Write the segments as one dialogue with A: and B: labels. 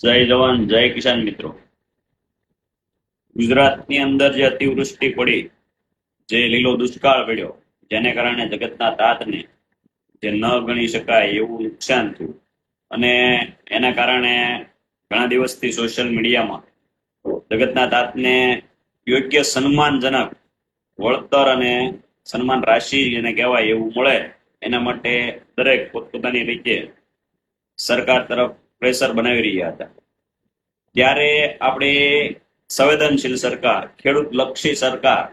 A: જય જવાન જય કિસાન મિત્રો। ગુજરાતની અંદર જે અતિવૃષ્ટિ પડી, જે લીલો દુષ્કાળ પડ્યો, જેને કારણે જગતના તાતને જે ન ગણી શકાય એવું નુકસાન થયું અને એના કારણે ઘણા દિવસથી સોશિયલ મીડિયામાં જગતના તાતને યોગ્ય સન્માનજનક વળતર અને સન્માન રાશિ જેને કહેવાય એવું મળે એના માટે દરેક પોતપોતાની રીતે સરકાર તરફ પ્રેશર બનાવી રહ્યા હતા। ત્યારે આપણે સંવેદનશીલ સરકાર, ખેડૂત લક્ષી સરકાર,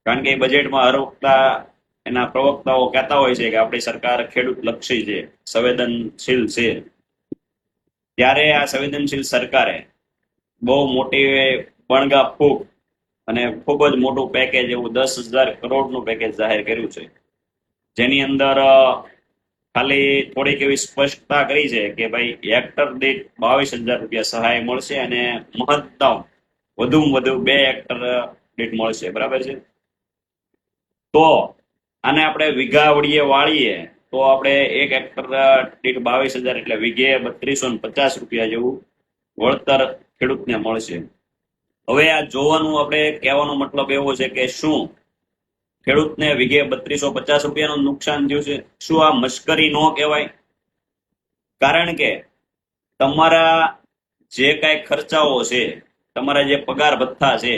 A: કારણ કે બજેટમાં હર વખત એના પ્રવક્તાઓ કહેતા હોય છે કે આપણી સરકાર ખેડૂત લક્ષી છે, સંવેદનશીલ છે। ત્યારે આ સંવેદનશીલ સરકારે બહુ મોટી બણગા ફૂંક અને ખૂબ જ મોટું પેકેજ એવું 10,000 કરોડનું પેકેજ જાહેર કર્યું છે, જેની અંદર ખાલી થોડીક એવી સ્પષ્ટતા કરી છે કે ભાઈ હેક્ટર દીઠ 22,000 રૂપિયા સહાય મળશે અને મહત્તમ વધુમાં વધુ 2 હેક્ટર દીઠ મળશે, બરાબર છે। તો આને આપણે વીઘા વડીએ વાળીએ તો આપણે 1 હેક્ટર દીઠ 22,000 એટલે વીઘે 3250 રૂપિયા જેવું વળતર ખેડૂતને મળશે। હવે આ જોવાનું આપણે કહેવાનો મતલબ એવો છે કે શું ખેડૂતને વીઘે 3250 રૂપિયાનું નુકસાન થયું છે? શું આ મશ્કરી ન કહેવાય? કારણ કે તમારા જે કાંઈ ખર્ચાઓ છે, તમારા જે પગાર ભથ્થા છે,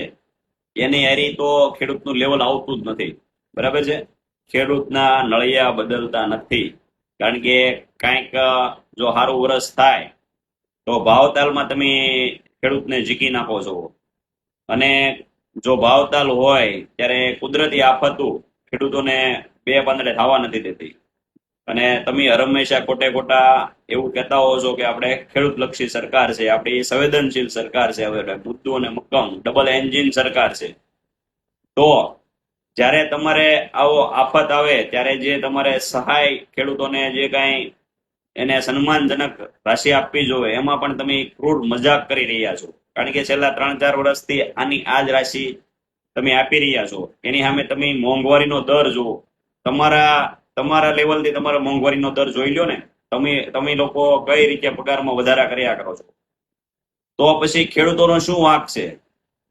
A: એની હારી તો ખેડૂતનું લેવલ આવતું જ નથી, બરાબર છે। ખેડૂતના નળિયા બદલતા નથી, કારણ કે કાંઈક જો સારું વરસ થાય તો ભાવતાલમાં તમે ખેડૂતને ઝીકી નાખો છો, અને જો ભાવતાલ હોય ત્યારે કુદરતી આફતો ખેડૂતોને બે પાંદડે થવા નથી દેતી, અને તમે હંમેશા ખોટે ખોટા એવું કહેતા હો છો કે આપણે ખેડૂત લક્ષી સરકાર છે, આપણી સંવેદનશીલ સરકાર છે, હવે મુદ્દુ અને મક્કમ ડબલ એન્જિન સરકાર છે। તો જ્યારે તમારે આવો આફત આવે ત્યારે જે તમારે સહાય ખેડૂતોને જે કાંઈ એને સન્માનજનક રાશિ આપવી જોઈએ એમાં પણ તમે ક્રૂર મજાક કરી રહ્યા છો, કારણ કે છેલ્લા 3-4 વર્ષથી આની આ જ રાશિ તમે આપી રહ્યા છો। એની સામે તમે મોંઘવારીનો દર જુઓ, તમારા લેવલથી તમારો મોંઘવારીનો દર જોઈ લો ને, તમે લોકો કઈ રીતે પગારમાં વધારા કર્યા કરો છો, તો પછી ખેડૂતોનો શું વાંક છે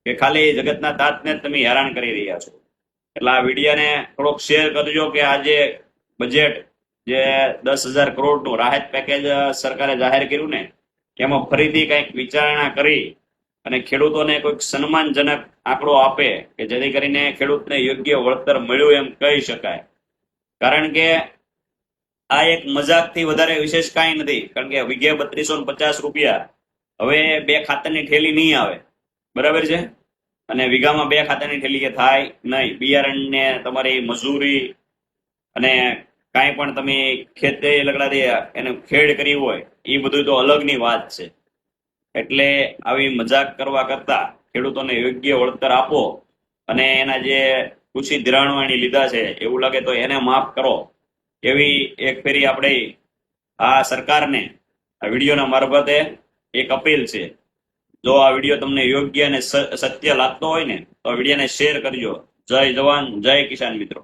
A: કે ખાલી જગતના તાતને જ તમે હેરાન કરી રહ્યા છો? એટલે આ વિડીયોને થોડોક શેર કરજો કે આજે બજેટ જે 10,000 કરોડનું રાહત પેકેજ સરકારે જાહેર કર્યું ને, એમાં ફરીથી કંઈક વિચારણા કરી અને ખેડૂતોને કોઈક સન્માનજનક આંકડો આપે કે જેથી કરીને ખેડૂતને યોગ્ય વળતર મળ્યું એમ કહી શકાય। કારણ કે આ એક મજાકથી વધારે વિશેષ કાંઈ નથી, કારણ કે વીઘે 3250 રૂપિયા હવે 2 ખાતરની થેલી નહીં આવે, બરાબર છે, અને વીઘામાં 2 ખાતરની થેલી કે થાય નહીં, બિયારણને તમારી મજૂરી અને કાંઈ પણ તમે ખેતી લગડાથી એને ખેડ કરી હોય એ બધું તો અલગની વાત છે। એટલે આવી મજાક કરવા કરતા ખેડૂતોને યોગ્ય વળતર આપો અને એના જે કૃષિ ધિરાણવાણી લીધા છે એવું લાગે તો એને માફ કરો, એવી એક ફેરી આપણે આ સરકારને આ વિડીયોના મારફતે એક અપીલ છે। જો આ વિડીયો તમને યોગ્ય અને સત્ય લાગતો હોય ને તો વિડીયોને શેર કરજો। જય જવાન જય કિસાન મિત્રો।